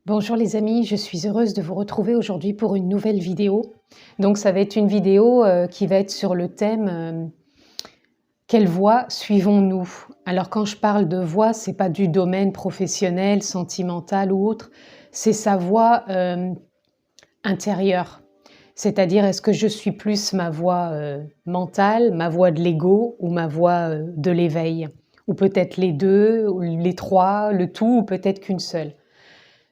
Bonjour les amis, je suis heureuse de vous retrouver aujourd'hui pour une nouvelle vidéo. Donc ça va être une vidéo qui va être sur le thème quelle voie suivons-nous? Alors quand je parle de voie, c'est pas du domaine professionnel, sentimental ou autre, c'est sa voie intérieure. C'est-à-dire est-ce que je suis plus ma voie mentale, ma voie de l'ego ou ma voie de l'éveil? Ou peut-être les deux, ou les trois, le tout ou peut-être qu'une seule.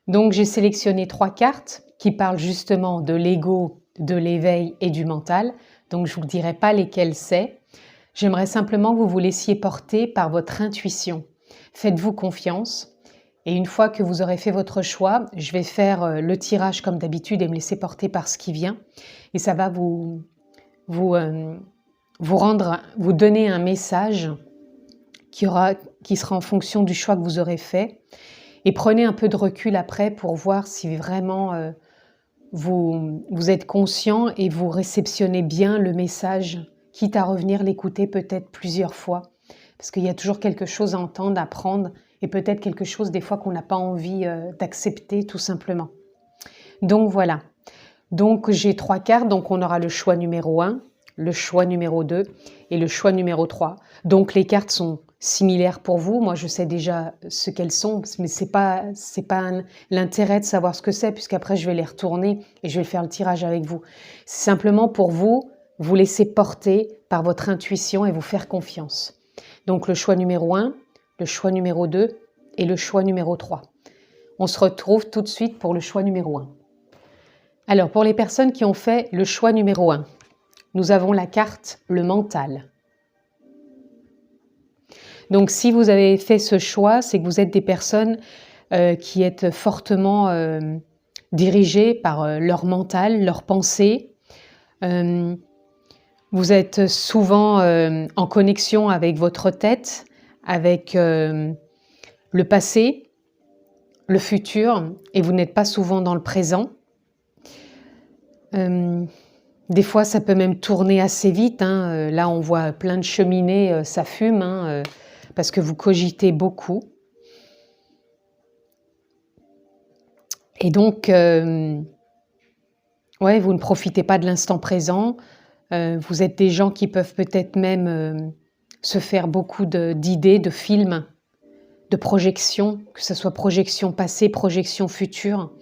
Donc j'ai sélectionné 3 cartes qui parlent justement de l'ego, de l'éveil et du mental. Donc je ne vous dirai pas lesquelles c'est. J'aimerais simplement que vous vous laissiez porter par votre intuition. Faites-vous confiance. Et une fois que vous aurez fait votre choix, je vais faire le tirage comme d'habitude et me laisser porter par ce qui vient. Et ça va vous donner un message qui sera en fonction du choix que vous aurez fait. Et prenez un peu de recul après pour voir si vraiment vous êtes conscient et vous réceptionnez bien le message, quitte à revenir l'écouter peut-être plusieurs fois. Parce qu'il y a toujours quelque chose à entendre, à prendre, et peut-être quelque chose des fois qu'on n'a pas envie d'accepter tout simplement. Donc voilà. Donc j'ai 3 cartes, donc on aura le choix numéro 1, le choix numéro 2 et le choix numéro 3. Donc les cartes sont similaires pour vous. Moi, je sais déjà ce qu'elles sont, mais c'est pas l'intérêt de savoir ce que c'est, puisqu'après, je vais les retourner et je vais faire le tirage avec vous. C'est simplement pour vous laisser porter par votre intuition et vous faire confiance. Donc le choix numéro 1, le choix numéro 2 et le choix numéro 3. On se retrouve tout de suite pour le choix numéro 1. Alors, pour les personnes qui ont fait le choix numéro 1, nous avons la carte le mental. Donc, si vous avez fait ce choix, c'est que vous êtes des personnes qui êtes fortement dirigées par leur mental, leurs pensées. Vous êtes souvent en connexion avec votre tête, avec le passé, le futur, et vous n'êtes pas souvent dans le présent. Des fois, ça peut même tourner assez vite. Là, on voit plein de cheminées, ça fume, parce que vous cogitez beaucoup. Et donc, vous ne profitez pas de l'instant présent. Vous êtes des gens qui peuvent peut-être même se faire beaucoup d'idées, de films, de projections, que ce soit projection passée, projection future.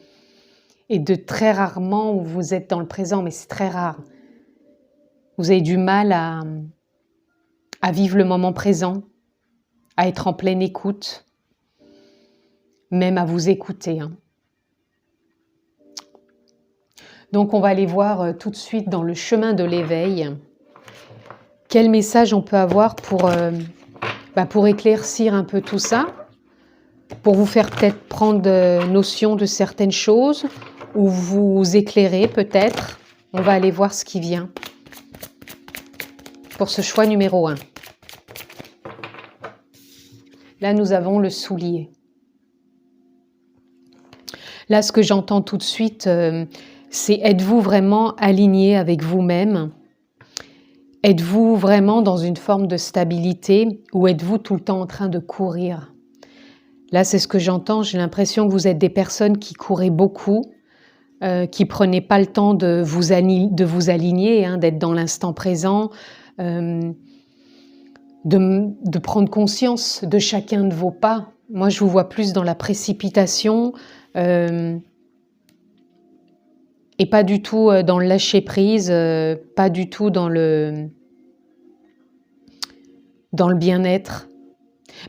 Et de très rarement où vous êtes dans le présent, mais c'est très rare. Vous avez du mal à vivre le moment présent, à être en pleine écoute, même à vous écouter. Donc on va aller voir tout de suite dans le chemin de l'éveil, quel message on peut avoir pour éclaircir un peu tout ça, pour vous faire peut-être prendre notion de certaines choses, ou vous éclairer peut-être. On va aller voir ce qui vient pour ce choix numéro 1. Là, nous avons le soulier. Là, ce que j'entends tout de suite, c'est êtes-vous vraiment aligné avec vous-même? Êtes-vous vraiment dans une forme de stabilité ou êtes-vous tout le temps en train de courir? Là, c'est ce que j'entends. J'ai l'impression que vous êtes des personnes qui courez beaucoup, qui prenaient pas le temps de vous aligner, d'être dans l'instant présent, de prendre conscience de chacun de vos pas. Moi, je vous vois plus dans la précipitation et pas du tout dans le lâcher-prise, pas du tout dans le bien-être.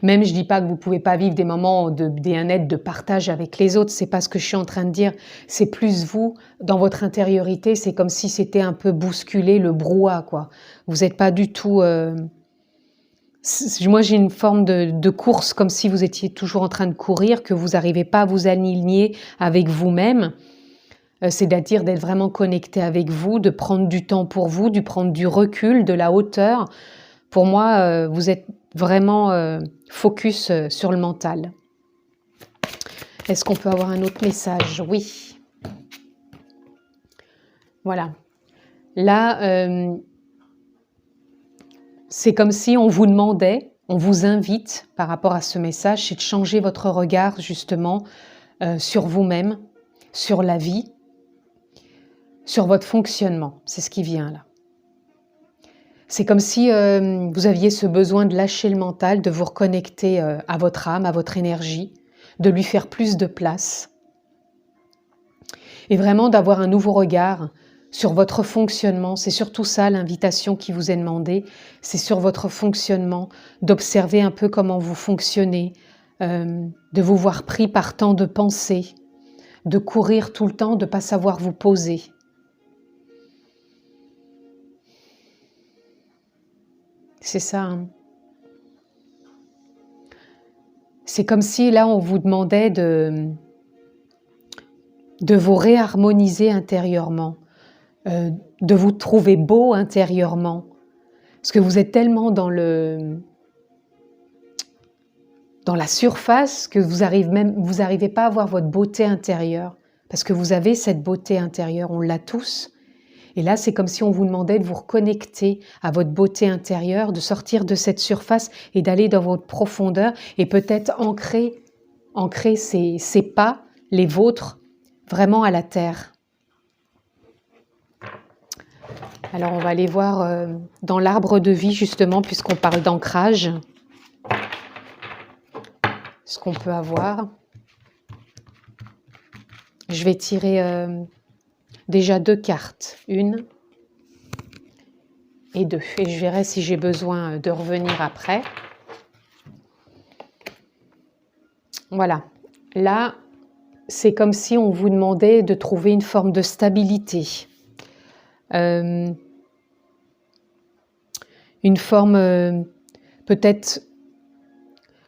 Même, je dis pas que vous pouvez pas vivre des moments de bien-être, de partage avec les autres, c'est pas ce que je suis en train de dire. C'est plus vous, dans votre intériorité, c'est comme si c'était un peu bousculé, le brouhaha, quoi. Vous n'êtes pas du tout... Moi, j'ai une forme de course, comme si vous étiez toujours en train de courir, que vous n'arrivez pas à vous aligner avec vous-même. C'est-à-dire d'être vraiment connecté avec vous, de prendre du temps pour vous, de prendre du recul, de la hauteur. Pour moi, vous êtes vraiment focus sur le mental. Est-ce qu'on peut avoir un autre message? Oui. Voilà. Là, c'est comme si on vous demandait, on vous invite par rapport à ce message, c'est de changer votre regard justement sur vous-même, sur la vie, sur votre fonctionnement. C'est ce qui vient là. C'est comme si vous aviez ce besoin de lâcher le mental, de vous reconnecter à votre âme, à votre énergie, de lui faire plus de place et vraiment d'avoir un nouveau regard sur votre fonctionnement. C'est surtout ça l'invitation qui vous est demandée, c'est sur votre fonctionnement, d'observer un peu comment vous fonctionnez, de vous voir pris par tant de pensées, de courir tout le temps, de ne pas savoir vous poser. C'est ça. Hein. C'est comme si là on vous demandait de vous réharmoniser intérieurement, de vous trouver beau intérieurement, parce que vous êtes tellement dans la surface que vous n'arrivez pas à voir votre beauté intérieure, parce que vous avez cette beauté intérieure, on l'a tous. Et là, c'est comme si on vous demandait de vous reconnecter à votre beauté intérieure, de sortir de cette surface et d'aller dans votre profondeur et peut-être ancrer ces pas, les vôtres, vraiment à la terre. Alors, on va aller voir dans l'arbre de vie, justement, puisqu'on parle d'ancrage, ce qu'on peut avoir. Je vais tirer déjà 2 cartes, 1 et 2. Et je verrai si j'ai besoin de revenir après. Voilà. Là, c'est comme si on vous demandait de trouver une forme de stabilité. Une forme peut-être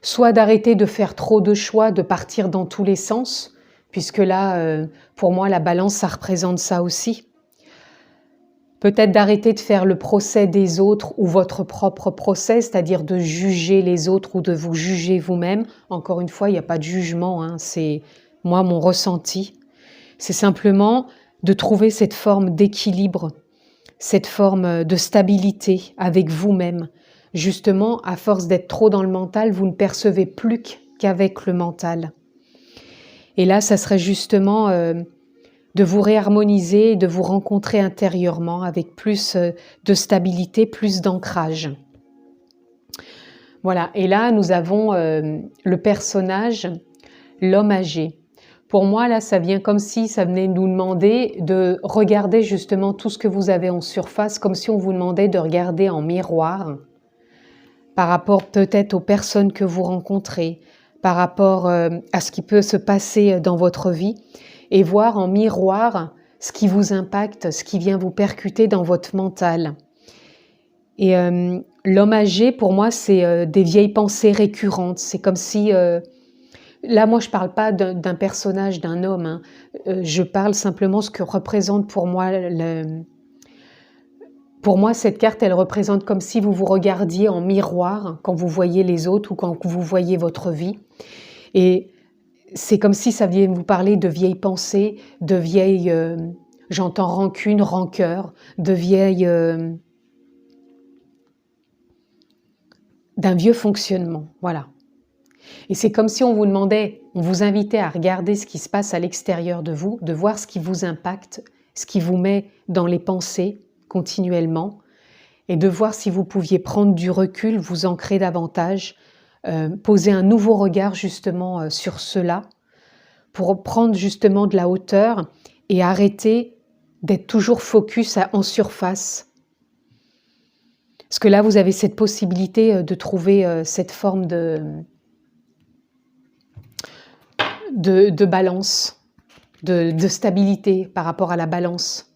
soit d'arrêter de faire trop de choix, de partir dans tous les sens, puisque là, pour moi, la balance, ça représente ça aussi. Peut-être d'arrêter de faire le procès des autres ou votre propre procès, c'est-à-dire de juger les autres ou de vous juger vous-même. Encore une fois, il n'y a pas de jugement, hein, c'est moi, mon ressenti. C'est simplement de trouver cette forme d'équilibre, cette forme de stabilité avec vous-même. Justement, à force d'être trop dans le mental, vous ne percevez plus qu'avec le mental. Et là, ça serait justement de vous réharmoniser, de vous rencontrer intérieurement avec plus de stabilité, plus d'ancrage. Voilà, et là, nous avons le personnage, l'homme âgé. Pour moi, là, ça vient comme si ça venait nous demander de regarder justement tout ce que vous avez en surface, comme si on vous demandait de regarder en miroir par rapport peut-être aux personnes que vous rencontrez, par rapport à ce qui peut se passer dans votre vie et voir en miroir ce qui vous impacte, ce qui vient vous percuter dans votre mental. Et l'homme âgé, pour moi, c'est des vieilles pensées récurrentes. C'est comme si... là, moi, je ne parle pas d'un personnage, d'un homme. Hein. Je parle simplement ce que représente pour moi... Pour moi, cette carte, elle représente comme si vous vous regardiez en miroir quand vous voyez les autres ou quand vous voyez votre vie. Et c'est comme si ça vient vous parler de vieilles pensées, de vieilles, j'entends rancune, rancœur, de vieilles, d'un vieux fonctionnement, voilà. Et c'est comme si on vous demandait, on vous invitait à regarder ce qui se passe à l'extérieur de vous, de voir ce qui vous impacte, ce qui vous met dans les pensées continuellement, et de voir si vous pouviez prendre du recul, vous ancrer davantage, poser un nouveau regard justement sur cela, pour prendre justement de la hauteur et arrêter d'être toujours focus en surface. Parce que là, vous avez cette possibilité de trouver cette forme de balance, de stabilité par rapport à la balance.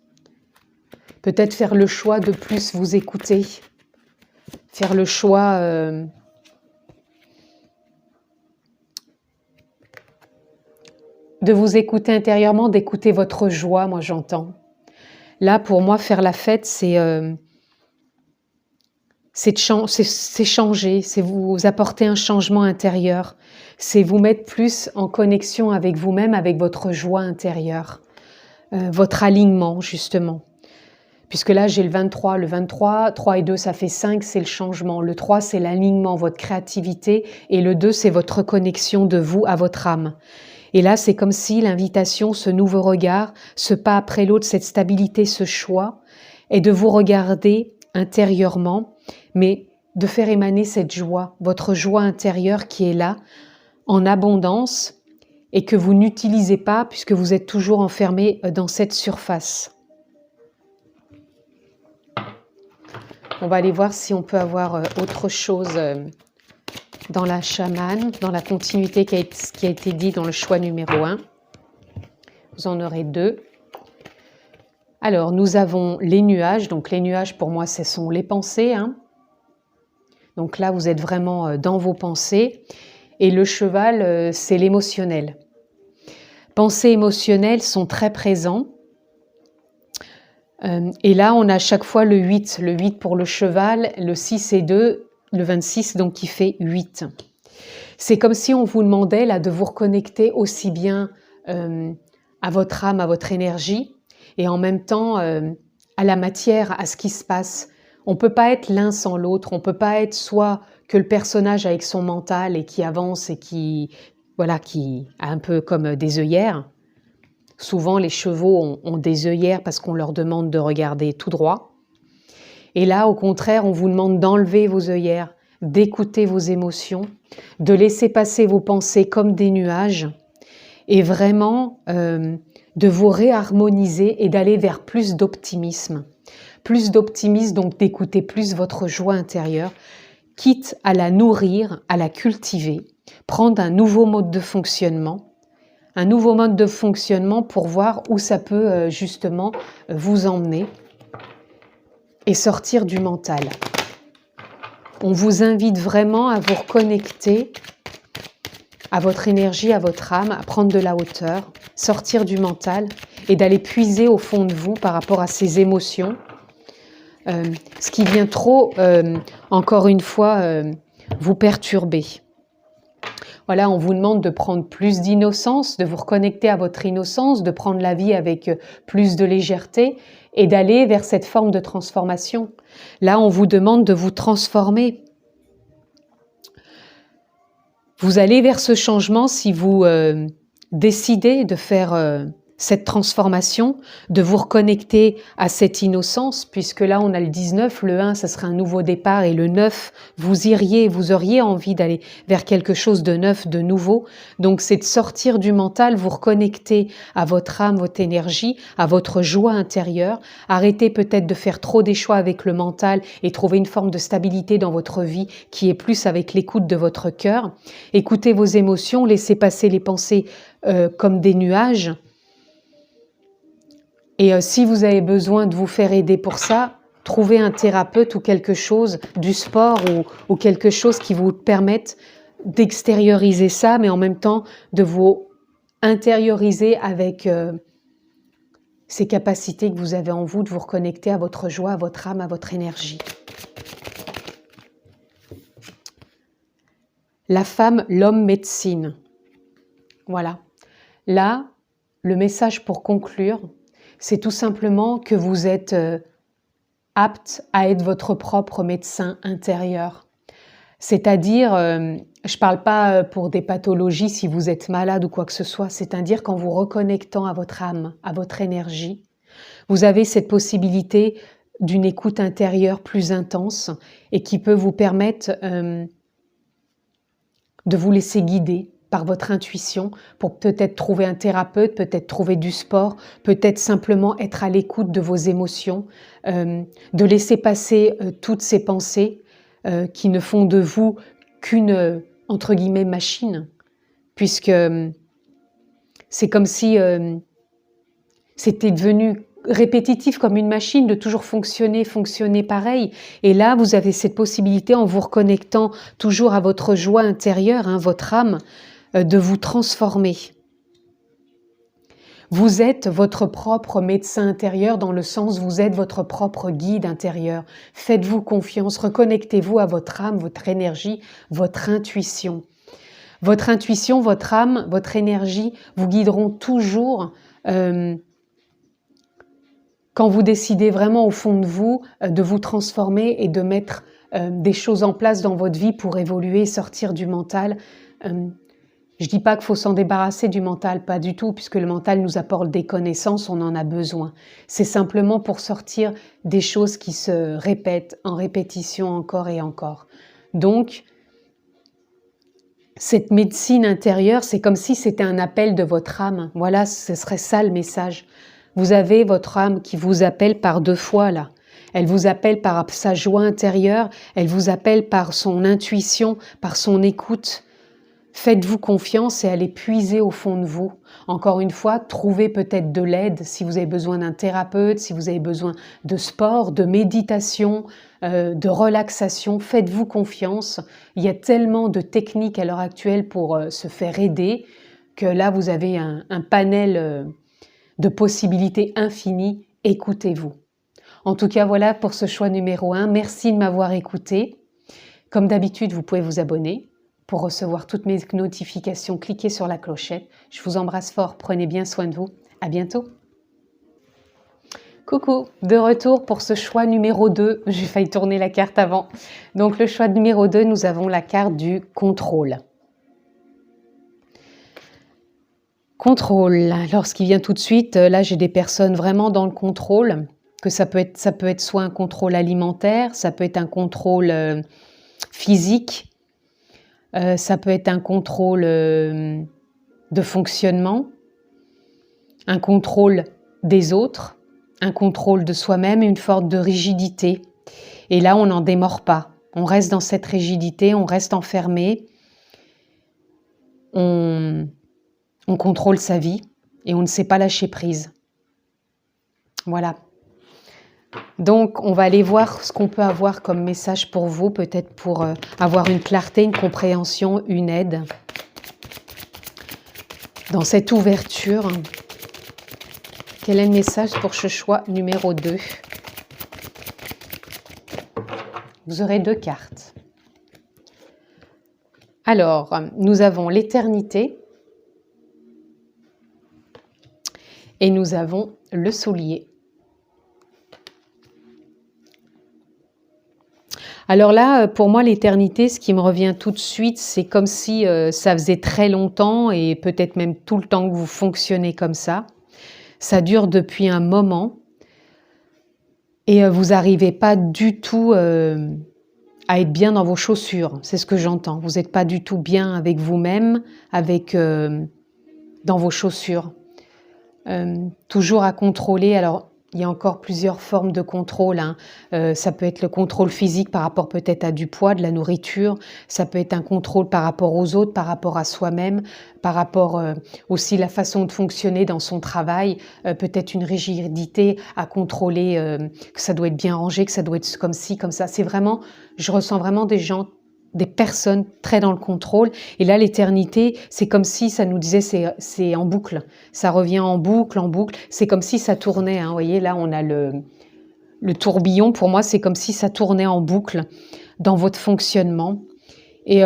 Peut-être faire le choix de plus vous écouter, faire le choix de vous écouter intérieurement, d'écouter votre joie, moi j'entends. Là, pour moi, faire la fête, c'est changer, c'est vous apporter un changement intérieur, c'est vous mettre plus en connexion avec vous-même, avec votre joie intérieure, votre alignement justement. Puisque là, j'ai le 23, 3 et 2, ça fait 5, c'est le changement. Le 3, c'est l'alignement, votre créativité. Et le 2, c'est votre connexion de vous à votre âme. Et là, c'est comme si l'invitation, ce nouveau regard, ce pas après l'autre, cette stabilité, ce choix, est de vous regarder intérieurement, mais de faire émaner cette joie, votre joie intérieure qui est là, en abondance, et que vous n'utilisez pas puisque vous êtes toujours enfermé dans cette surface. On va aller voir si on peut avoir autre chose dans la chamane, dans la continuité qui a été dit dans le choix numéro 1. Vous en aurez 2. Alors, nous avons les nuages. Donc, les nuages, pour moi, ce sont les pensées. Donc là, vous êtes vraiment dans vos pensées. Et le cheval, c'est l'émotionnel. Pensées émotionnelles sont très présents. Et là, on a à chaque fois le 8. Le 8 pour le cheval, le 6 et 2, le 26, donc qui fait 8. C'est comme si on vous demandait là de vous reconnecter aussi bien à votre âme, à votre énergie, et en même temps à la matière, à ce qui se passe. On ne peut pas être l'un sans l'autre. On ne peut pas être soit que le personnage avec son mental et qui avance et qui a un peu comme des œillères. Souvent, les chevaux ont des œillères parce qu'on leur demande de regarder tout droit. Et là, au contraire, on vous demande d'enlever vos œillères, d'écouter vos émotions, de laisser passer vos pensées comme des nuages et vraiment de vous réharmoniser et d'aller vers plus d'optimisme. Plus d'optimisme, donc d'écouter plus votre joie intérieure, quitte à la nourrir, à la cultiver, prendre un nouveau mode de fonctionnement, pour voir où ça peut justement vous emmener et sortir du mental. On vous invite vraiment à vous reconnecter à votre énergie, à votre âme, à prendre de la hauteur, sortir du mental et d'aller puiser au fond de vous par rapport à ces émotions. Ce qui vient trop, encore une fois, vous perturber. Voilà, on vous demande de prendre plus d'innocence, de vous reconnecter à votre innocence, de prendre la vie avec plus de légèreté et d'aller vers cette forme de transformation. Là, on vous demande de vous transformer. Vous allez vers ce changement si vous décidez de faire cette transformation, de vous reconnecter à cette innocence, puisque là on a le 19, le 1 ça serait un nouveau départ et le 9 vous auriez envie d'aller vers quelque chose de neuf, de nouveau. Donc c'est de sortir du mental, vous reconnecter à votre âme, votre énergie, à votre joie intérieure, arrêter peut-être de faire trop des choix avec le mental et trouver une forme de stabilité dans votre vie qui est plus avec l'écoute de votre cœur. Écoutez vos émotions, laissez passer les pensées comme des nuages. Et si vous avez besoin de vous faire aider pour ça, trouvez un thérapeute ou quelque chose, du sport ou quelque chose qui vous permette d'extérioriser ça, mais en même temps de vous intérioriser avec ces capacités que vous avez en vous, de vous reconnecter à votre joie, à votre âme, à votre énergie. La femme, l'homme médecine. Voilà. Là, le message pour conclure, c'est tout simplement que vous êtes apte à être votre propre médecin intérieur. C'est-à-dire, je ne parle pas pour des pathologies si vous êtes malade ou quoi que ce soit, c'est-à-dire qu'en vous reconnectant à votre âme, à votre énergie, vous avez cette possibilité d'une écoute intérieure plus intense et qui peut vous permettre de vous laisser guider par votre intuition pour peut-être trouver un thérapeute, peut-être trouver du sport, peut-être simplement être à l'écoute de vos émotions, de laisser passer toutes ces pensées qui ne font de vous qu'une, entre guillemets, machine, puisque c'est comme si c'était devenu répétitif comme une machine, de toujours fonctionner pareil. Et là, vous avez cette possibilité, en vous reconnectant toujours à votre joie intérieure, votre âme, de vous transformer. Vous êtes votre propre médecin intérieur dans le sens vous êtes votre propre guide intérieur. Faites-vous confiance, reconnectez-vous à votre âme, votre énergie, votre intuition. Votre intuition, votre âme, votre énergie vous guideront toujours quand vous décidez vraiment au fond de vous de vous transformer et de mettre des choses en place dans votre vie pour évoluer, sortir du mental. Je ne dis pas qu'il faut s'en débarrasser du mental, pas du tout, puisque le mental nous apporte des connaissances, on en a besoin. C'est simplement pour sortir des choses qui se répètent en répétition encore et encore. Donc, cette médecine intérieure, c'est comme si c'était un appel de votre âme. Voilà, ce serait ça le message. Vous avez votre âme qui vous appelle par 2 fois là. Elle vous appelle par sa joie intérieure, elle vous appelle par son intuition, par son écoute. Faites-vous confiance et allez puiser au fond de vous. Encore une fois, trouvez peut-être de l'aide si vous avez besoin d'un thérapeute, si vous avez besoin de sport, de méditation, de relaxation. Faites-vous confiance. Il y a tellement de techniques à l'heure actuelle pour se faire aider que là, vous avez un panel de possibilités infinies. Écoutez-vous. En tout cas, voilà pour ce choix numéro 1. Merci de m'avoir écouté. Comme d'habitude, vous pouvez vous abonner. Pour recevoir toutes mes notifications, cliquez sur la clochette. Je vous embrasse fort, prenez bien soin de vous. À bientôt. Coucou, de retour pour ce choix numéro 2. J'ai failli tourner la carte avant. Donc le choix numéro 2, nous avons la carte du contrôle. Contrôle. Alors ce qui vient tout de suite, là j'ai des personnes vraiment dans le contrôle, que ça peut être soit un contrôle alimentaire, ça peut être un contrôle physique, ça peut être un contrôle de fonctionnement, un contrôle des autres, un contrôle de soi-même et une forme de rigidité. Et là, on n'en démord pas. On reste dans cette rigidité, on reste enfermé, on contrôle sa vie et on ne sait pas lâcher prise. Voilà. Donc, on va aller voir ce qu'on peut avoir comme message pour vous, peut-être pour avoir une clarté, une compréhension, une aide. Dans cette ouverture, quel est le message pour ce choix numéro 2 ? Vous aurez 2 cartes. Alors, nous avons l'éternité et nous avons le soulier. Alors là, pour moi, l'éternité, ce qui me revient tout de suite, c'est comme si ça faisait très longtemps et peut-être même tout le temps que vous fonctionnez comme ça. Ça dure depuis un moment et vous n'arrivez pas du tout à être bien dans vos chaussures. C'est ce que j'entends. Vous n'êtes pas du tout bien avec vous-même, dans vos chaussures. Toujours à contrôler. Alors, il y a encore plusieurs formes de contrôle. Ça peut être le contrôle physique par rapport peut-être à du poids, de la nourriture. Ça peut être un contrôle par rapport aux autres, par rapport à soi-même, par rapport aussi la façon de fonctionner dans son travail. Peut-être une rigidité à contrôler, que ça doit être bien rangé, que ça doit être comme ci, comme ça. C'est vraiment, je ressens vraiment des gens, des personnes très dans le contrôle. Et là, l'éternité, c'est comme si ça nous disait, c'est en boucle. Ça revient en boucle, en boucle. C'est comme si ça tournait. Vous voyez, là, on a le tourbillon. Pour moi, c'est comme si ça tournait en boucle dans votre fonctionnement. Et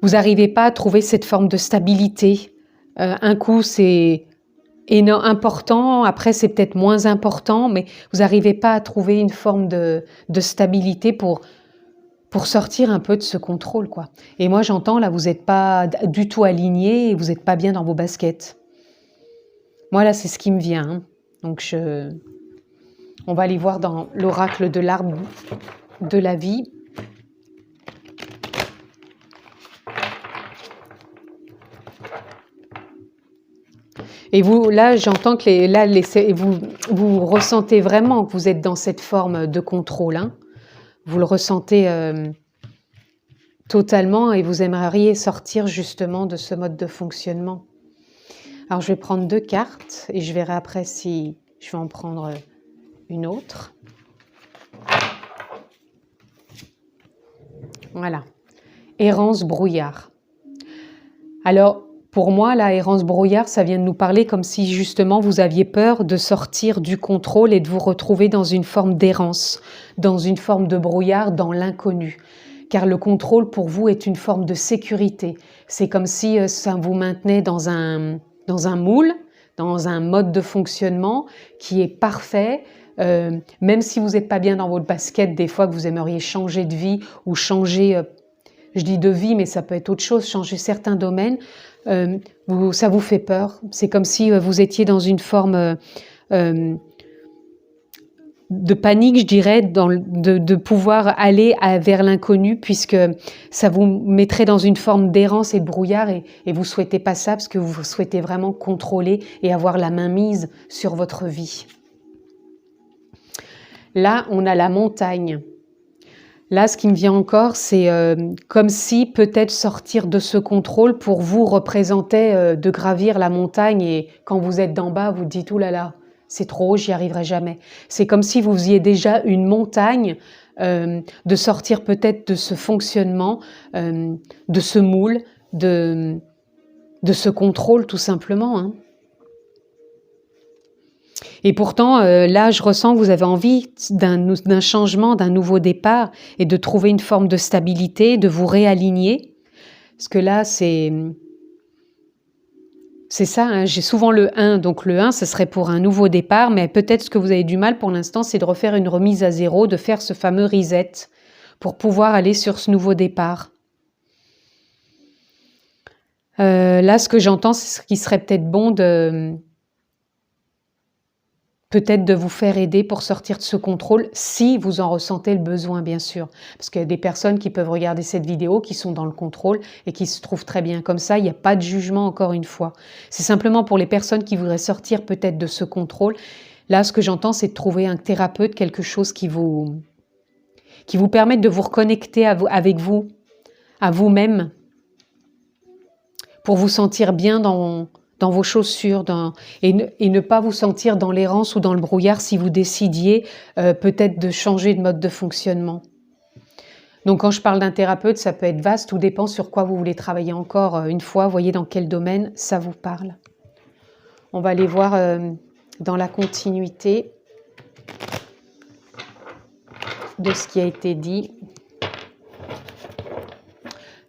vous n'arrivez pas à trouver cette forme de stabilité. Un coup, c'est important, après c'est peut-être moins important, mais vous n'arrivez pas à trouver une forme de stabilité pour sortir un peu de ce contrôle, quoi. Et moi, j'entends, là, vous n'êtes pas du tout aligné et vous n'êtes pas bien dans vos baskets. Moi, là, c'est ce qui me vient. Donc, on va aller voir dans l'oracle de l'arbre de la vie. Et vous, là, j'entends que vous ressentez vraiment que vous êtes dans cette forme de contrôle, Vous le ressentez totalement et vous aimeriez sortir justement de ce mode de fonctionnement. Alors, je vais prendre 2 cartes et je verrai après si je vais en prendre une autre. Voilà. Errance brouillard. Alors, pour moi, la errance brouillard, ça vient de nous parler comme si justement vous aviez peur de sortir du contrôle et de vous retrouver dans une forme d'errance, dans une forme de brouillard, dans l'inconnu. Car le contrôle pour vous est une forme de sécurité. C'est comme si ça vous maintenait dans un moule, dans un mode de fonctionnement qui est parfait. Même si vous n'êtes pas bien dans votre basket, des fois que vous aimeriez changer de vie ou changer... je dis de vie, mais ça peut être autre chose, changer certains domaines, ça vous fait peur. C'est comme si vous étiez dans une forme de panique, je dirais, de pouvoir aller vers l'inconnu, puisque ça vous mettrait dans une forme d'errance et de brouillard, et vous souhaitez pas ça, parce que vous souhaitez vraiment contrôler et avoir la main mise sur votre vie. Là, on a la montagne. Là, ce qui me vient encore, c'est comme si peut-être sortir de ce contrôle pour vous représentait de gravir la montagne, et quand vous êtes d'en bas, vous dites « Ouh là là, c'est trop haut, j'y arriverai jamais ». C'est comme si vous faisiez déjà une montagne, de sortir peut-être de ce fonctionnement, de ce moule, de ce contrôle tout simplement, hein. Et pourtant, là, je ressens que vous avez envie d'un changement, d'un nouveau départ, et de trouver une forme de stabilité, de vous réaligner. Parce que là, c'est ça, hein, j'ai souvent le 1, donc le 1, ce serait pour un nouveau départ, mais peut-être ce que vous avez du mal pour l'instant, c'est de refaire une remise à zéro, de faire ce fameux reset, pour pouvoir aller sur ce nouveau départ. Là, ce que j'entends, c'est qu'il serait peut-être bon peut-être de vous faire aider pour sortir de ce contrôle, si vous en ressentez le besoin, bien sûr. Parce qu'il y a des personnes qui peuvent regarder cette vidéo, qui sont dans le contrôle et qui se trouvent très bien comme ça. Il n'y a pas de jugement, encore une fois. C'est simplement pour les personnes qui voudraient sortir peut-être de ce contrôle. Là, ce que j'entends, c'est de trouver un thérapeute, quelque chose qui vous permette de vous reconnecter avec vous, à vous-même, pour vous sentir bien dans vos chaussures, et ne pas vous sentir dans l'errance ou dans le brouillard si vous décidiez peut-être de changer de mode de fonctionnement. Donc quand je parle d'un thérapeute, ça peut être vaste, tout dépend sur quoi vous voulez travailler encore une fois, voyez dans quel domaine ça vous parle. On va aller voir dans la continuité de ce qui a été dit,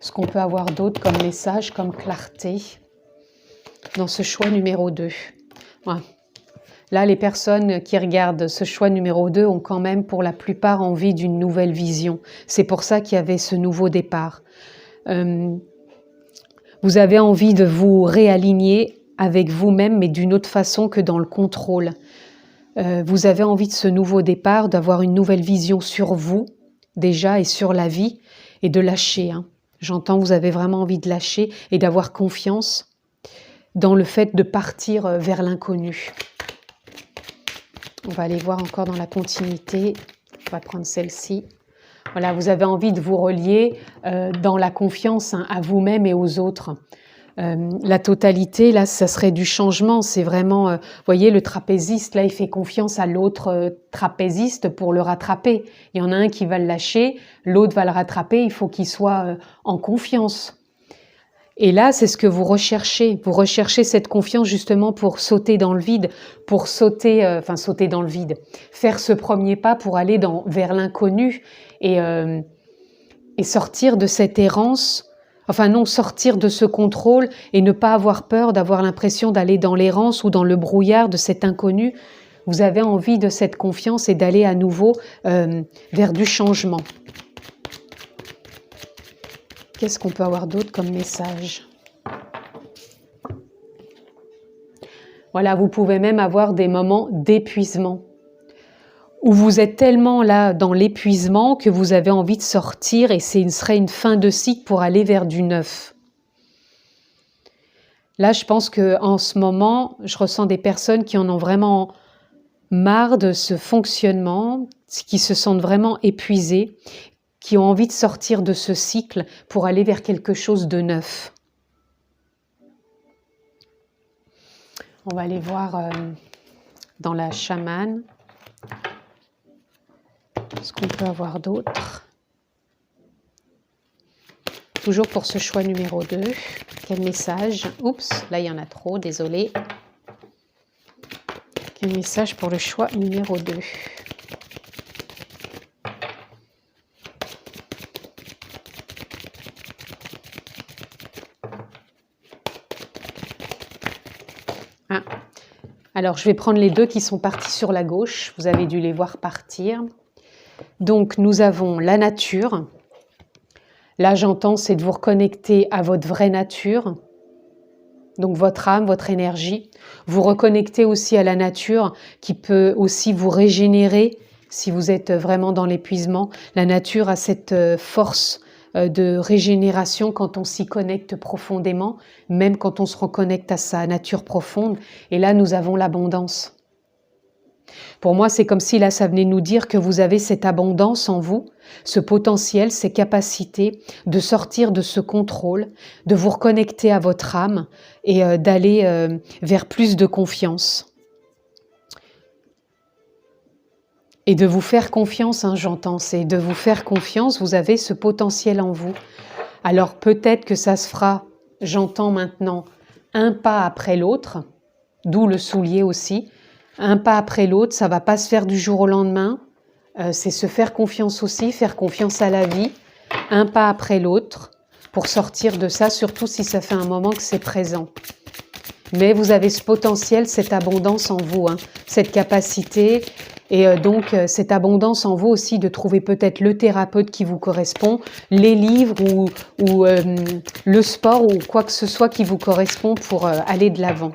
ce qu'on peut avoir d'autre comme message, comme clarté dans ce choix numéro 2. Voilà. Là, les personnes qui regardent ce choix numéro 2 ont quand même pour la plupart envie d'une nouvelle vision. C'est pour ça qu'il y avait ce nouveau départ. Vous avez envie de vous réaligner avec vous-même, mais d'une autre façon que dans le contrôle. Vous avez envie de ce nouveau départ, d'avoir une nouvelle vision sur vous, déjà, et sur la vie, et de lâcher. Hein. J'entends, vous avez vraiment envie de lâcher et d'avoir confiance dans le fait de partir vers l'inconnu. On va aller voir encore dans la continuité. On va prendre celle-ci. Voilà, vous avez envie de vous relier dans la confiance, hein, à vous-même et aux autres. La totalité, là, ça serait du changement. C'est vraiment, vous voyez, le trapéziste, là, il fait confiance à l'autre trapéziste pour le rattraper. Il y en a un qui va le lâcher, l'autre va le rattraper. Il faut qu'il soit en confiance. Et là, c'est ce que vous recherchez. Vous recherchez cette confiance justement pour sauter dans le vide, pour sauter dans le vide, faire ce premier pas pour aller vers l'inconnu et sortir de cette errance, sortir de ce contrôle et ne pas avoir peur d'avoir l'impression d'aller dans l'errance ou dans le brouillard de cet inconnu. Vous avez envie de cette confiance et d'aller à nouveau vers du changement. Qu'est-ce qu'on peut avoir d'autre comme message? Voilà, vous pouvez même avoir des moments d'épuisement, où vous êtes tellement là dans l'épuisement que vous avez envie de sortir et ce serait une fin de cycle pour aller vers du neuf. Là, je pense qu'en ce moment, je ressens des personnes qui en ont vraiment marre de ce fonctionnement, qui se sentent vraiment épuisées, qui ont envie de sortir de ce cycle pour aller vers quelque chose de neuf. On va aller voir dans la chamane ce qu'on peut avoir d'autre. Toujours pour ce choix numéro 2. Quel message? Oups, là il y en a trop, désolé. Quel message pour le choix numéro 2? Alors, je vais prendre les deux qui sont partis sur la gauche. Vous avez dû les voir partir. Donc, nous avons la nature. Là, j'entends, c'est de vous reconnecter à votre vraie nature, donc votre âme, votre énergie. Vous reconnecter aussi à la nature qui peut aussi vous régénérer si vous êtes vraiment dans l'épuisement. La nature a cette force de régénération quand on s'y connecte profondément, même quand on se reconnecte à sa nature profonde. Et là, nous avons l'abondance. Pour moi, c'est comme si là, ça venait nous dire que vous avez cette abondance en vous, ce potentiel, ces capacités de sortir de ce contrôle, de vous reconnecter à votre âme et d'aller vers plus de confiance. Et de vous faire confiance, hein, j'entends, c'est de vous faire confiance, vous avez ce potentiel en vous. Alors peut-être que ça se fera, j'entends maintenant, un pas après l'autre, d'où le soulier aussi, un pas après l'autre, ça ne va pas se faire du jour au lendemain, c'est se faire confiance aussi, faire confiance à la vie, un pas après l'autre, pour sortir de ça, surtout si ça fait un moment que c'est présent. Mais vous avez ce potentiel, cette abondance en vous, hein, cette capacité, et donc cette abondance en vous aussi de trouver peut-être le thérapeute qui vous correspond, les livres ou le sport ou quoi que ce soit qui vous correspond pour aller de l'avant.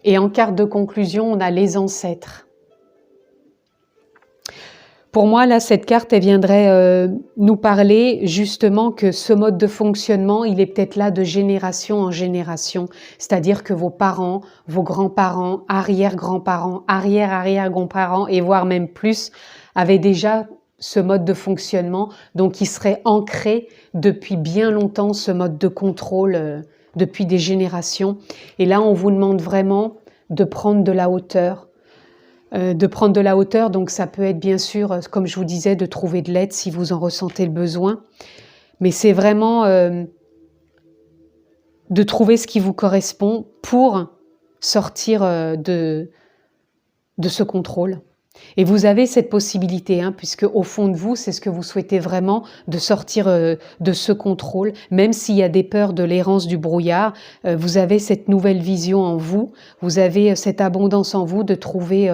Et en carte de conclusion, on a les ancêtres. Pour moi, là, cette carte, elle viendrait nous parler justement que ce mode de fonctionnement, il est peut-être là de génération en génération. C'est-à-dire que vos parents, vos grands-parents, arrière-grands-parents, arrière-arrière-grands-parents, et voire même plus, avaient déjà ce mode de fonctionnement. Donc, il serait ancré depuis bien longtemps, ce mode de contrôle depuis des générations. Et là, on vous demande vraiment de prendre de la hauteur. Donc ça peut être bien sûr, comme je vous disais, de trouver de l'aide si vous en ressentez le besoin. Mais c'est vraiment de trouver ce qui vous correspond pour sortir de ce contrôle. Et vous avez cette possibilité, hein, puisque au fond de vous, c'est ce que vous souhaitez vraiment, de sortir de ce contrôle, même s'il y a des peurs de l'errance du brouillard, vous avez cette nouvelle vision en vous, vous avez cette abondance en vous de trouver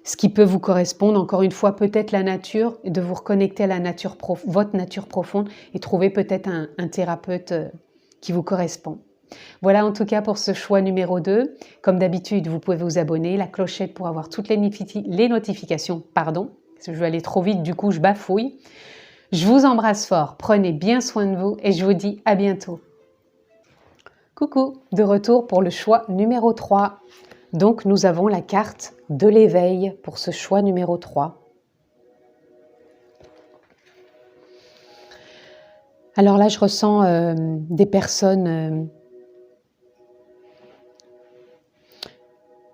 ce qui peut vous correspondre, encore une fois, peut-être la nature, et de vous reconnecter à la nature votre nature profonde et trouver peut-être un thérapeute qui vous correspond. Voilà en tout cas pour ce choix numéro 2. Comme d'habitude, vous pouvez vous abonner, la clochette pour avoir toutes les notifications. Pardon, parce que je vais aller trop vite, du coup je bafouille. Je vous embrasse fort, prenez bien soin de vous et je vous dis à bientôt. Coucou, de retour pour le choix numéro 3. Donc nous avons la carte de l'éveil pour ce choix numéro 3. Alors là, je ressens des personnes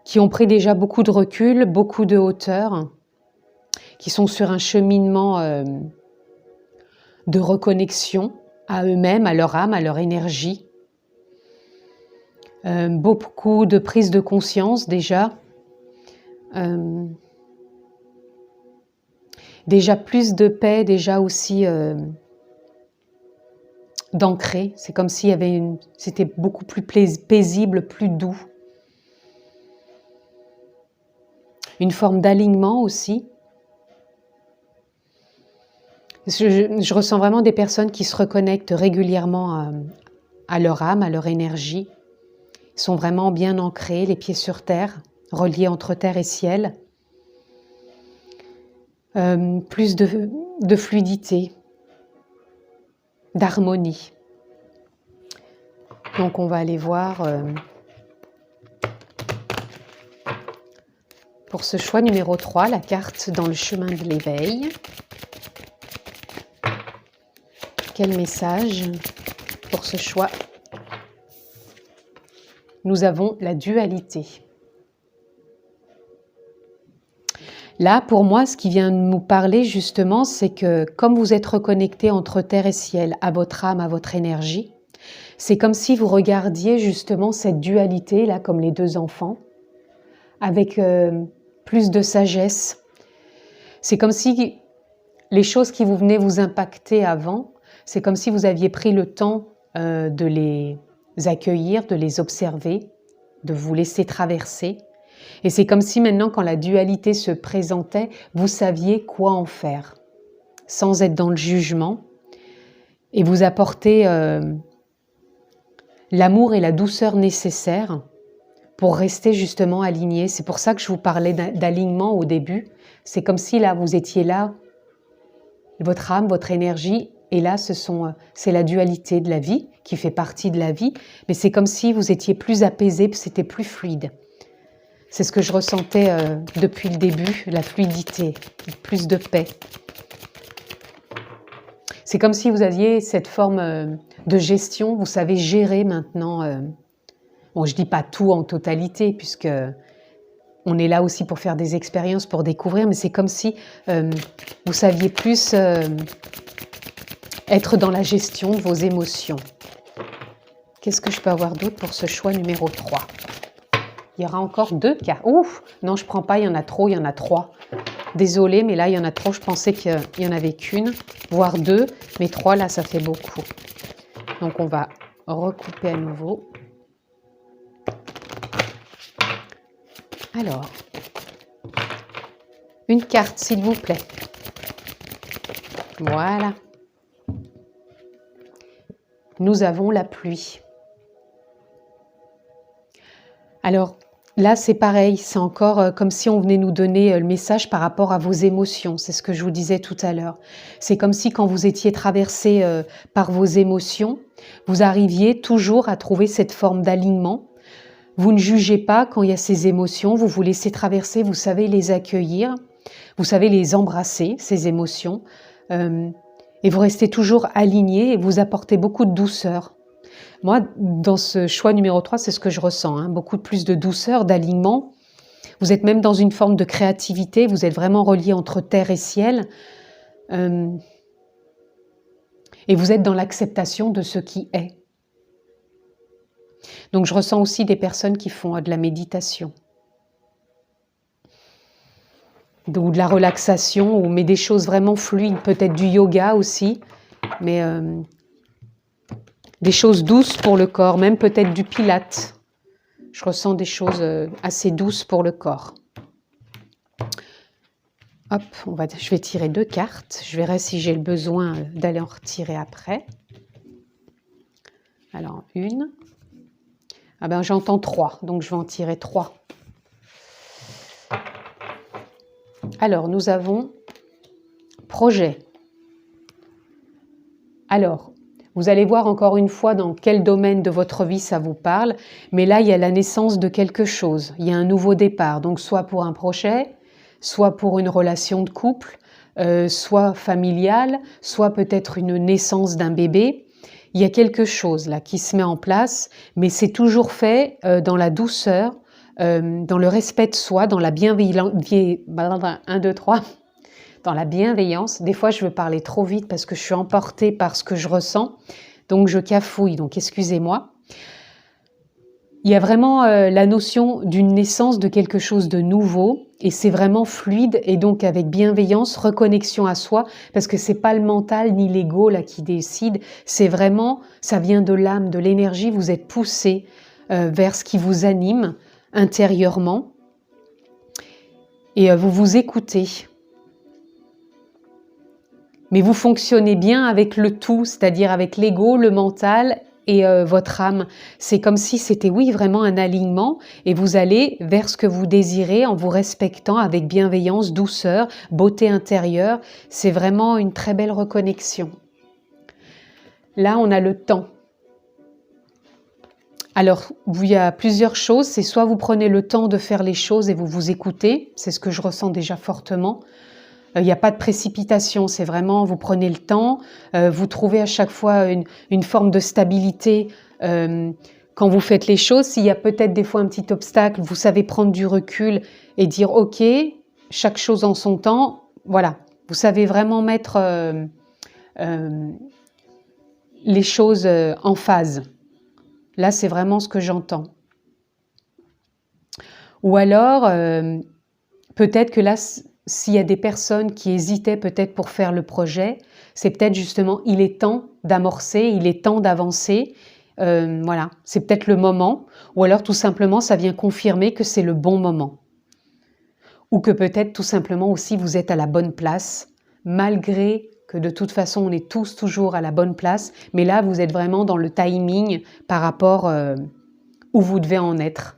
qui ont pris déjà beaucoup de recul, beaucoup de hauteur, qui sont sur un cheminement de reconnexion à eux-mêmes, à leur âme, à leur énergie. Beaucoup de prise de conscience déjà. Déjà plus de paix, déjà aussi d'ancrer. C'est comme s'il y avait c'était beaucoup plus paisible, plus doux. Une forme d'alignement aussi. Je ressens vraiment des personnes qui se reconnectent régulièrement à leur âme, à leur énergie. Ils sont vraiment bien ancrés, les pieds sur terre, reliés entre terre et ciel. Plus de fluidité, d'harmonie. Donc on va aller voir pour ce choix numéro 3, la carte dans le chemin de l'éveil. Quel message pour ce choix? Nous avons la dualité. Là, pour moi, ce qui vient de nous parler justement, c'est que comme vous êtes reconnecté entre terre et ciel, à votre âme, à votre énergie, c'est comme si vous regardiez justement cette dualité, là, comme les deux enfants, avec plus de sagesse. C'est comme si les choses qui vous venaient vous impacter avant, c'est comme si vous aviez pris le temps de les accueillir, de les observer, de vous laisser traverser. Et c'est comme si maintenant, quand la dualité se présentait, vous saviez quoi en faire. sans être dans le jugement, et vous apporter l'amour et la douceur nécessaires pour rester justement aligné. C'est pour ça que je vous parlais d'alignement au début. C'est comme si là, vous étiez là, votre âme, votre énergie, et là, c'est la dualité de la vie qui fait partie de la vie, mais c'est comme si vous étiez plus apaisé, c'était plus fluide. C'est ce que je ressentais depuis le début, la fluidité, plus de paix. C'est comme si vous aviez cette forme de gestion, vous savez gérer maintenant. Bon, je ne dis pas tout en totalité, puisque on est là aussi pour faire des expériences, pour découvrir, mais c'est comme si vous saviez plus être dans la gestion de vos émotions. Qu'est-ce que je peux avoir d'autre pour ce choix numéro 3 ? Il y aura encore 2 cartes. Ouf! Non, je ne prends pas, il y en a trop, il y en a 3. Désolée, mais là, il y en a trop. Je pensais qu'il n'y en avait qu'une, voire 2, mais 3, là, ça fait beaucoup. Donc, on va recouper à nouveau. Alors, une carte, s'il vous plaît. Voilà. Nous avons la pluie. Alors, là, c'est pareil, c'est encore comme si on venait nous donner le message par rapport à vos émotions. C'est ce que je vous disais tout à l'heure. C'est comme si quand vous étiez traversé par vos émotions, vous arriviez toujours à trouver cette forme d'alignement. Vous ne jugez pas quand il y a ces émotions, vous vous laissez traverser, vous savez les accueillir, vous savez les embrasser, ces émotions, et vous restez toujours aligné et vous apportez beaucoup de douceur. Moi, dans ce choix numéro 3, c'est ce que je ressens, hein, beaucoup plus de douceur, d'alignement. Vous êtes même dans une forme de créativité, vous êtes vraiment relié entre terre et ciel, et vous êtes dans l'acceptation de ce qui est. Donc je ressens aussi des personnes qui font de la méditation, ou de la relaxation, mais des choses vraiment fluides, peut-être du yoga aussi, mais des choses douces pour le corps, même peut-être du pilate. Je ressens des choses assez douces pour le corps. Hop, je vais tirer 2 cartes. Je verrai si j'ai le besoin d'aller en retirer après. Alors, une. Ah ben, j'entends 3, donc je vais en tirer 3. Alors, nous avons projet. Alors, vous allez voir encore une fois dans quel domaine de votre vie ça vous parle, mais là, il y a la naissance de quelque chose. Il y a un nouveau départ, donc soit pour un projet, soit pour une relation de couple, soit familiale, soit peut-être une naissance d'un bébé. Il y a quelque chose là qui se met en place, mais c'est toujours fait dans la douceur, dans le respect de soi, dans la bienveillance. 1, 2, 3. Dans la bienveillance. Des fois, je veux parler trop vite parce que je suis emportée par ce que je ressens, donc je cafouille, donc excusez-moi. Il y a vraiment la notion d'une naissance de quelque chose de nouveau, et c'est vraiment fluide, et donc avec bienveillance, reconnexion à soi, parce que c'est pas le mental ni l'ego là qui décide, c'est vraiment, ça vient de l'âme, de l'énergie, vous êtes poussé vers ce qui vous anime intérieurement, et vous vous écoutez. Mais vous fonctionnez bien avec le tout, c'est-à-dire avec l'ego, le mental et votre âme. C'est comme si c'était, oui, vraiment un alignement, et vous allez vers ce que vous désirez en vous respectant avec bienveillance, douceur, beauté intérieure. C'est vraiment une très belle reconnexion. Là, on a le temps. Alors, il y a plusieurs choses. C'est soit vous prenez le temps de faire les choses et vous vous écoutez, c'est ce que je ressens déjà fortement. Il n'y a pas de précipitation, c'est vraiment, vous prenez le temps, vous trouvez à chaque fois une forme de stabilité quand vous faites les choses. S'il y a peut-être des fois un petit obstacle, vous savez prendre du recul et dire « Ok, chaque chose en son temps ». Voilà, vous savez vraiment mettre les choses en phase. Là, c'est vraiment ce que j'entends. Ou alors, peut-être que là, s'il y a des personnes qui hésitaient peut-être pour faire le projet, c'est peut-être justement, il est temps d'amorcer, il est temps d'avancer. Voilà, c'est peut-être le moment. Ou alors tout simplement, ça vient confirmer que c'est le bon moment. Ou que peut-être tout simplement aussi vous êtes à la bonne place, malgré que de toute façon, on est tous toujours à la bonne place. Mais là, vous êtes vraiment dans le timing par rapport où vous devez en être.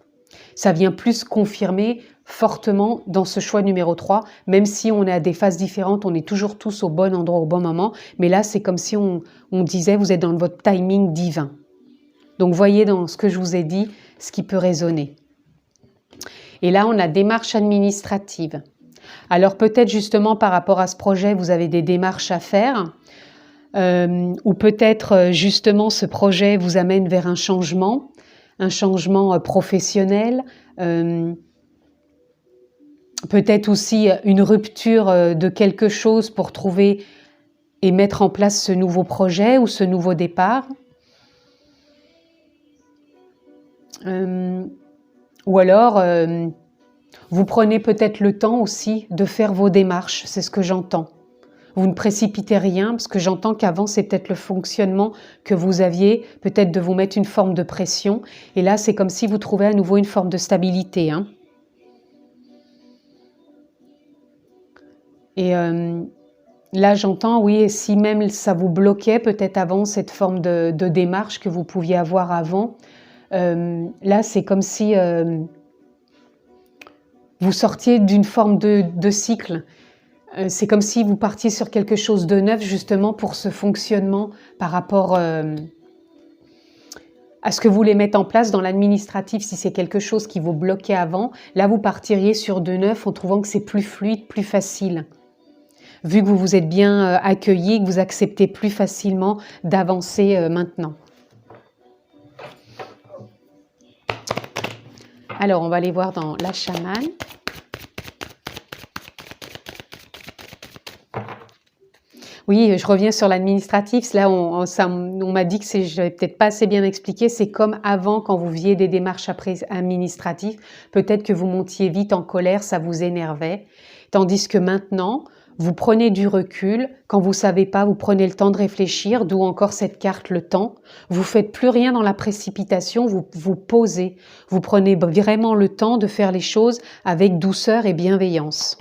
Ça vient plus confirmer fortement dans ce choix numéro 3, même si on est à des phases différentes, on est toujours tous au bon endroit au bon moment, mais là c'est comme si on disait vous êtes dans votre timing divin. Donc voyez dans ce que je vous ai dit ce qui peut résonner. Et là on a démarche administrative. Alors peut-être justement par rapport à ce projet vous avez des démarches à faire, ou peut-être justement ce projet vous amène vers un changement professionnel, peut-être aussi une rupture de quelque chose pour trouver et mettre en place ce nouveau projet ou ce nouveau départ. Ou alors, vous prenez peut-être le temps aussi de faire vos démarches, c'est ce que j'entends. Vous ne précipitez rien, parce que j'entends qu'avant, c'est peut-être le fonctionnement que vous aviez, peut-être de vous mettre une forme de pression. Et là, c'est comme si vous trouvez à nouveau une forme de stabilité. Hein. Et là, j'entends, oui, et si même ça vous bloquait peut-être avant cette forme de démarche que vous pouviez avoir avant, là, c'est comme si vous sortiez d'une forme de cycle. C'est comme si vous partiez sur quelque chose de neuf justement pour ce fonctionnement par rapport à ce que vous voulez mettre en place dans l'administratif. Si c'est quelque chose qui vous bloquait avant, là vous partiriez sur de neuf en trouvant que c'est plus fluide, plus facile. Vu que vous vous êtes bien accueilli, que vous acceptez plus facilement d'avancer maintenant. Alors on va aller voir dans la chamane. Oui, je reviens sur l'administratif. Là, on m'a dit que je n'avais peut-être pas assez bien expliqué. C'est comme avant, quand vous faisiez des démarches administratives, peut-être que vous montiez vite en colère, ça vous énervait. Tandis que maintenant, vous prenez du recul. Quand vous ne savez pas, vous prenez le temps de réfléchir, d'où encore cette carte, le temps. Vous ne faites plus rien dans la précipitation, vous vous posez. Vous prenez vraiment le temps de faire les choses avec douceur et bienveillance.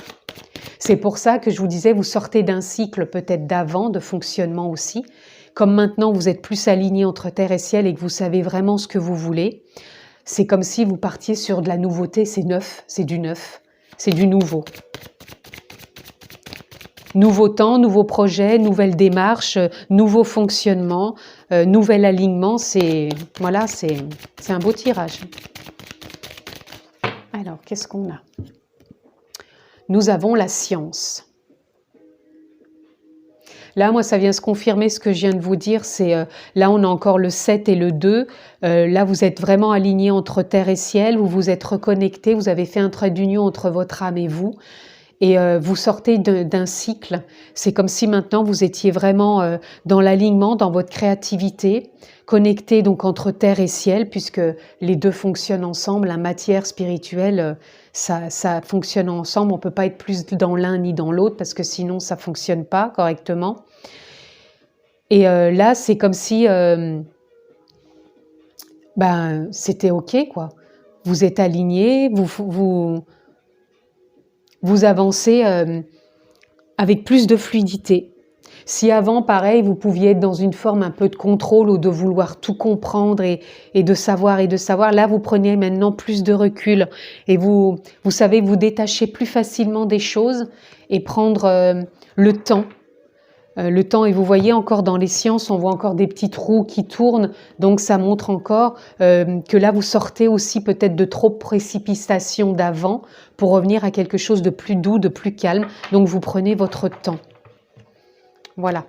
C'est pour ça que je vous disais, vous sortez d'un cycle peut-être d'avant, de fonctionnement aussi. Comme maintenant, vous êtes plus aligné entre terre et ciel et que vous savez vraiment ce que vous voulez. C'est comme si vous partiez sur de la nouveauté, c'est neuf, c'est du nouveau. Nouveau temps, nouveau projet, nouvelle démarche, nouveau fonctionnement, nouvel alignement, voilà, c'est un beau tirage. Alors, qu'est-ce qu'on a ? Nous avons la science. Là, moi, ça vient se confirmer ce que je viens de vous dire. Là, on a encore le 7 et le 2. Là, vous êtes vraiment aligné entre terre et ciel. Vous vous êtes reconnecté. Vous avez fait un trait d'union entre votre âme et vous. Et vous sortez d'un cycle. C'est comme si maintenant, vous étiez vraiment dans l'alignement, dans votre créativité, connecté donc entre terre et ciel, puisque les deux fonctionnent ensemble. La matière spirituelle, ça fonctionne ensemble. On ne peut pas être plus dans l'un ni dans l'autre, parce que sinon, ça ne fonctionne pas correctement. Et là, c'est comme si c'était OK, quoi. Vous êtes alignés, vous avancez avec plus de fluidité. Si avant, pareil, vous pouviez être dans une forme un peu de contrôle ou de vouloir tout comprendre et de savoir, là, vous prenez maintenant plus de recul et vous savez vous détacher plus facilement des choses et prendre le temps. Le temps, et vous voyez encore dans les sciences, on voit encore des petits trous qui tournent, donc ça montre encore que là vous sortez aussi peut-être de trop de précipitation d'avant pour revenir à quelque chose de plus doux, de plus calme, donc vous prenez votre temps. Voilà.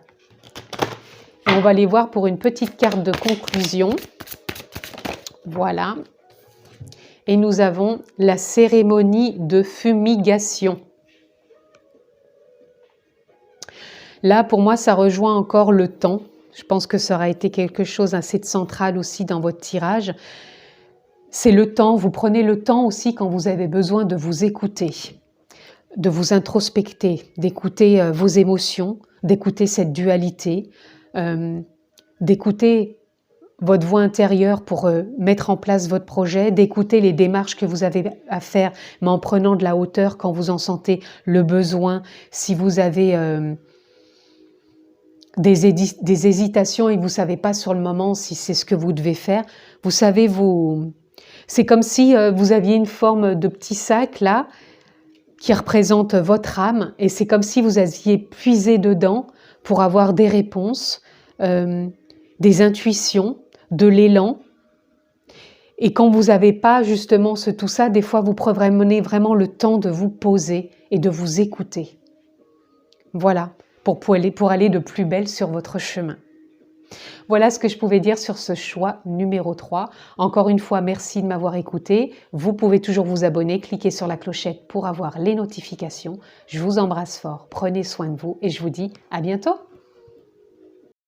Et on va aller voir pour une petite carte de conclusion. Voilà. Et nous avons la cérémonie de fumigation. Là, pour moi, ça rejoint encore le temps. Je pense que ça aura été quelque chose assez de central aussi dans votre tirage. C'est le temps. Vous prenez le temps aussi quand vous avez besoin de vous écouter, de vous introspecter, d'écouter vos émotions, d'écouter cette dualité, d'écouter votre voix intérieure pour mettre en place votre projet, d'écouter les démarches que vous avez à faire, mais en prenant de la hauteur quand vous en sentez le besoin. Si vous avez des hésitations et vous ne savez pas sur le moment si c'est ce que vous devez faire. Vous savez, c'est comme si vous aviez une forme de petit sac là qui représente votre âme et c'est comme si vous aviez puisé dedans pour avoir des réponses, des intuitions, de l'élan. Et quand vous n'avez pas justement tout ça, des fois vous prenez vraiment le temps de vous poser et de vous écouter. Voilà, pour aller de plus belle sur votre chemin. Voilà ce que je pouvais dire sur ce choix numéro 3. Encore une fois, merci de m'avoir écouté. Vous pouvez toujours vous abonner, cliquer sur la clochette pour avoir les notifications. Je vous embrasse fort, prenez soin de vous et je vous dis à bientôt.